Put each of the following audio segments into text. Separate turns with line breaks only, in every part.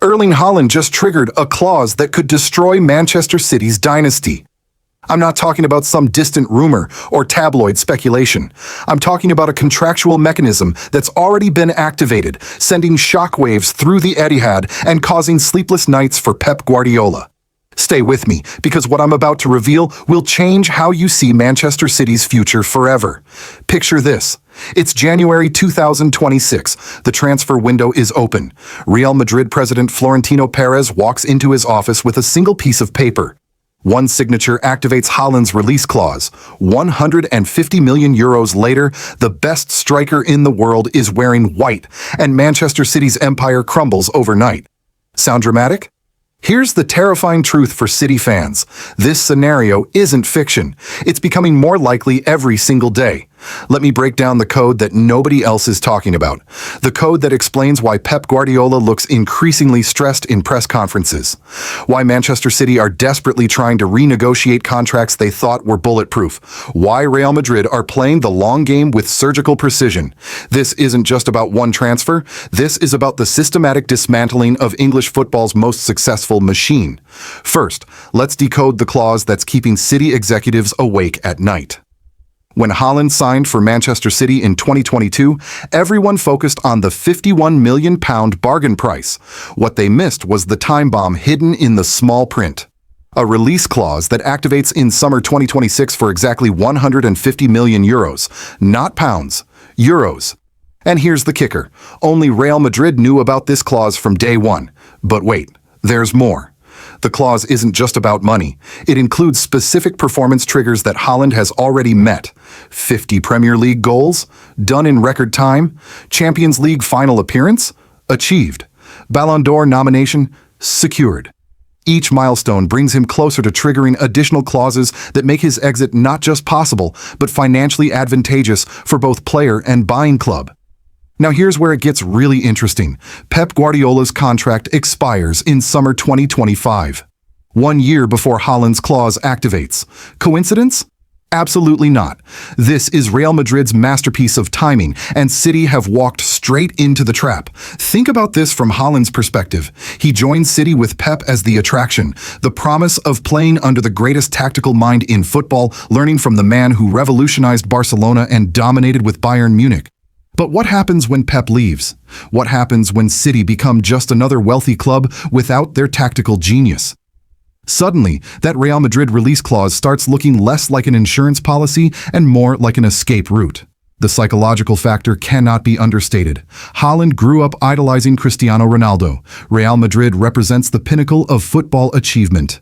Erling Haaland just triggered a clause that could destroy Manchester City's dynasty. I'm not talking about some distant rumor or tabloid speculation. I'm talking about a contractual mechanism that's already been activated, sending shockwaves through the Etihad and causing sleepless nights for Pep Guardiola. Stay with me, because what I'm about to reveal will change how you see Manchester City's future forever. Picture this. It's January 2026. The transfer window is open. Real Madrid president Florentino Perez walks into his office with a single piece of paper. One signature activates Haaland's release clause. 150 million euros later, the best striker in the world is wearing white, and Manchester City's empire crumbles overnight. Sound dramatic? Here's the terrifying truth for City fans. This scenario isn't fiction. It's becoming more likely every single day. Let me break down the code that nobody else is talking about. The code that explains why Pep Guardiola looks increasingly stressed in press conferences. Why Manchester City are desperately trying to renegotiate contracts they thought were bulletproof. Why Real Madrid are playing the long game with surgical precision. This isn't just about one transfer. This is about the systematic dismantling of English football's most successful machine. First, let's decode the clause that's keeping City executives awake at night. When Haaland signed for Manchester City in 2022, everyone focused on the £51 million bargain price. What they missed was the time bomb hidden in the small print. A release clause that activates in summer 2026 for exactly 150 million euros, not pounds, euros. And here's the kicker. Only Real Madrid knew about this clause from day one. But wait, there's more. The clause isn't just about money. It includes specific performance triggers that Haaland has already met. 50 Premier League goals? Done in record time? Champions League final appearance? Achieved. Ballon d'Or nomination? Secured. Each milestone brings him closer to triggering additional clauses that make his exit not just possible, but financially advantageous for both player and buying club. Now here's where it gets really interesting. Pep Guardiola's contract expires in summer 2025. 1 year before Haaland's clause activates. Coincidence? Absolutely not. This is Real Madrid's masterpiece of timing, and City have walked straight into the trap. Think about this from Haaland's perspective. He joins City with Pep as the attraction, the promise of playing under the greatest tactical mind in football, learning from the man who revolutionized Barcelona and dominated with Bayern Munich. But what happens when Pep leaves? What happens when City become just another wealthy club without their tactical genius? Suddenly, that Real Madrid release clause starts looking less like an insurance policy and more like an escape route. The psychological factor cannot be understated. Haaland grew up idolizing Cristiano Ronaldo. Real Madrid represents the pinnacle of football achievement.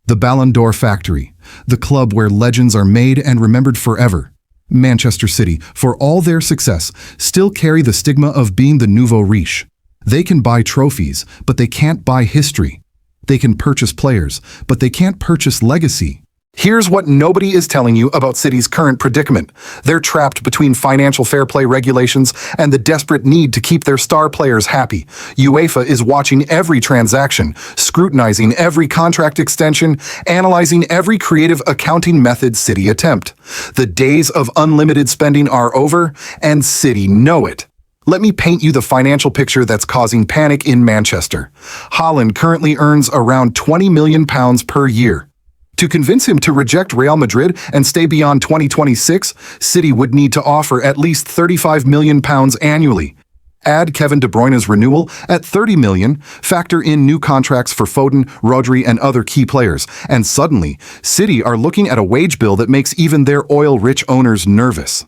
The Ballon d'Or factory, the club where legends are made and remembered forever. Manchester City, for all their success, still carry the stigma of being the nouveau riche. They can buy trophies, but they can't buy history. They can purchase players, but they can't purchase legacy. Here's what nobody is telling you about City's current predicament. They're trapped between financial fair play regulations and the desperate need to keep their star players happy. UEFA is watching every transaction, scrutinizing every contract extension, analyzing every creative accounting method City attempt. The days of unlimited spending are over, and City know it. Let me paint you the financial picture that's causing panic in Manchester. Haaland currently earns around £20 million per year. To convince him to reject Real Madrid and stay beyond 2026, City would need to offer at least £35 million annually. Add Kevin De Bruyne's renewal at $30 million, factor in new contracts for Foden, Rodri, and other key players, and suddenly, City are looking at a wage bill that makes even their oil-rich owners nervous.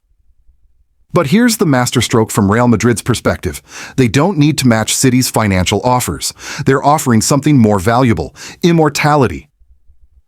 But here's the masterstroke from Real Madrid's perspective. They don't need to match City's financial offers. They're offering something more valuable: immortality.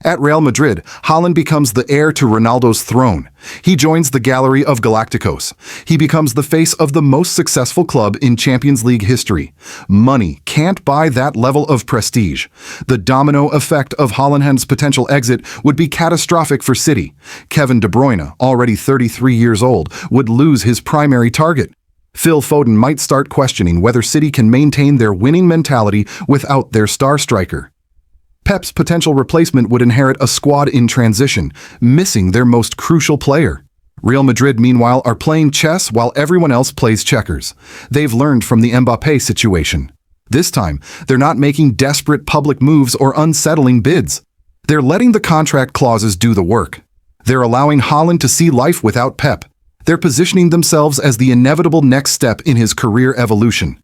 At Real Madrid, Haaland becomes the heir to Ronaldo's throne. He joins the gallery of Galacticos. He becomes the face of the most successful club in Champions League history. Money can't buy that level of prestige. The domino effect of Haaland's potential exit would be catastrophic for City. Kevin De Bruyne, already 33 years old, would lose his primary target. Phil Foden might start questioning whether City can maintain their winning mentality without their star striker. Pep's potential replacement would inherit a squad in transition, missing their most crucial player. Real Madrid, meanwhile, are playing chess while everyone else plays checkers. They've learned from the Mbappé situation. This time, they're not making desperate public moves or unsettling bids. They're letting the contract clauses do the work. They're allowing Haaland to see life without Pep. They're positioning themselves as the inevitable next step in his career evolution.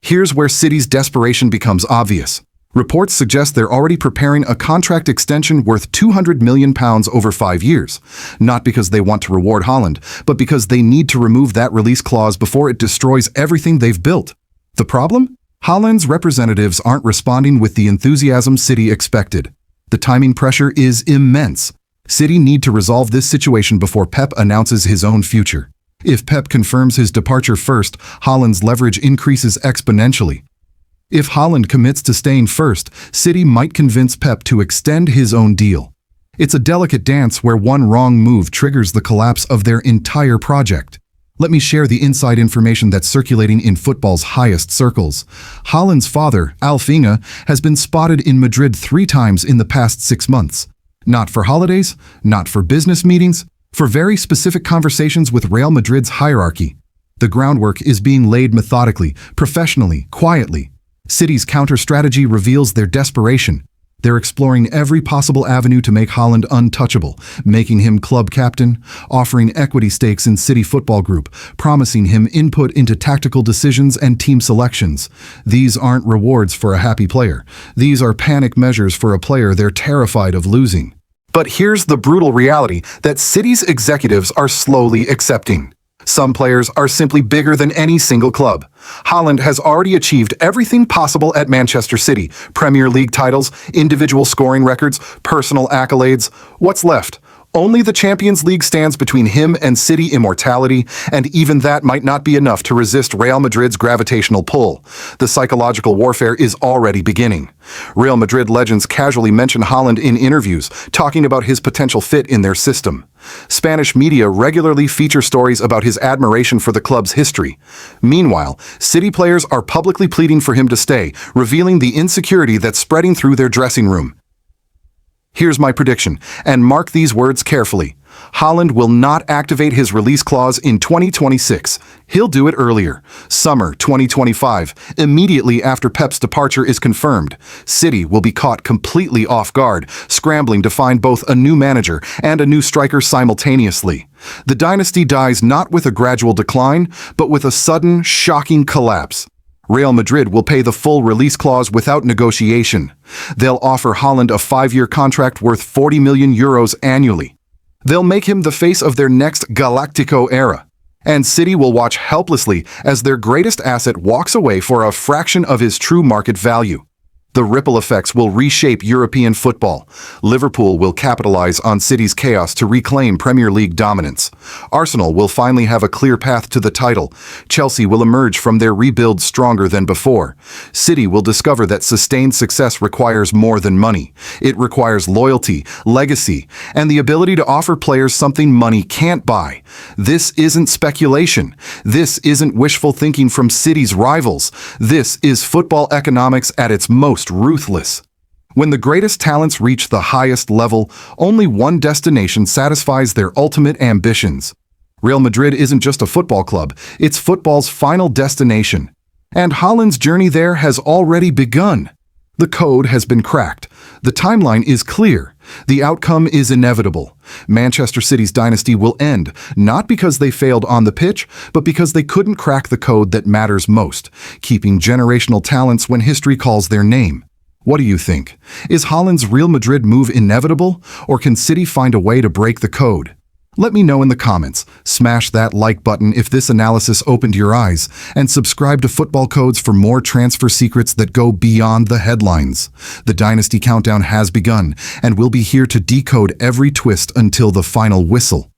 Here's where City's desperation becomes obvious. Reports suggest they're already preparing a contract extension worth £200 million over 5 years. Not because they want to reward Haaland, but because they need to remove that release clause before it destroys everything they've built. The problem? Haaland's representatives aren't responding with the enthusiasm City expected. The timing pressure is immense. City need to resolve this situation before Pep announces his own future. If Pep confirms his departure first, Haaland's leverage increases exponentially. If Haaland commits to staying first, City might convince Pep to extend his own deal. It's a delicate dance where one wrong move triggers the collapse of their entire project. Let me share the inside information that's circulating in football's highest circles. Haaland's father, Alfinha, has been spotted in Madrid 3 times in the past 6 months. Not for holidays, not for business meetings, for very specific conversations with Real Madrid's hierarchy. The groundwork is being laid methodically, professionally, quietly. City's counter-strategy reveals their desperation. They're exploring every possible avenue to make Haaland untouchable, making him club captain, offering equity stakes in City Football Group, promising him input into tactical decisions and team selections. These aren't rewards for a happy player. These are panic measures for a player they're terrified of losing. But here's the brutal reality that City's executives are slowly accepting. Some players are simply bigger than any single club. Haaland has already achieved everything possible at Manchester City: Premier League titles, individual scoring records, personal accolades. What's left? Only the Champions League stands between him and City immortality, and even that might not be enough to resist Real Madrid's gravitational pull. The psychological warfare is already beginning. Real Madrid legends casually mention Haaland in interviews, talking about his potential fit in their system. Spanish media regularly feature stories about his admiration for the club's history. Meanwhile, City players are publicly pleading for him to stay, revealing the insecurity that's spreading through their dressing room. Here's my prediction, and mark these words carefully. Haaland will not activate his release clause in 2026. He'll do it earlier, summer 2025, immediately after Pep's departure is confirmed. City will be caught completely off guard, scrambling to find both a new manager and a new striker simultaneously. The dynasty dies not with a gradual decline, but with a sudden, shocking collapse. Real Madrid will pay the full release clause without negotiation. They'll offer Haaland a 5-year contract worth €40 million annually. They'll make him the face of their next Galactico era. And City will watch helplessly as their greatest asset walks away for a fraction of his true market value. The ripple effects will reshape European football. Liverpool will capitalize on City's chaos to reclaim Premier League dominance. Arsenal will finally have a clear path to the title. Chelsea will emerge from their rebuild stronger than before. City will discover that sustained success requires more than money. It requires loyalty, legacy, and the ability to offer players something money can't buy. This isn't speculation. This isn't wishful thinking from City's rivals. This is football economics at its most ruthless. When the greatest talents reach the highest level, only one destination satisfies their ultimate ambitions. Real Madrid isn't just a football club, it's football's final destination. And Haaland's journey there has already begun. The code has been cracked. The timeline is clear. The outcome is inevitable. Manchester City's dynasty will end, not because they failed on the pitch, but because they couldn't crack the code that matters most, keeping generational talents when history calls their name. What do you think? Is Haaland's Real Madrid move inevitable, or can City find a way to break the code? Let me know in the comments. Smash that like button if this analysis opened your eyes, and subscribe to Football Codes for more transfer secrets that go beyond the headlines. The Dynasty Countdown has begun, and we'll be here to decode every twist until the final whistle.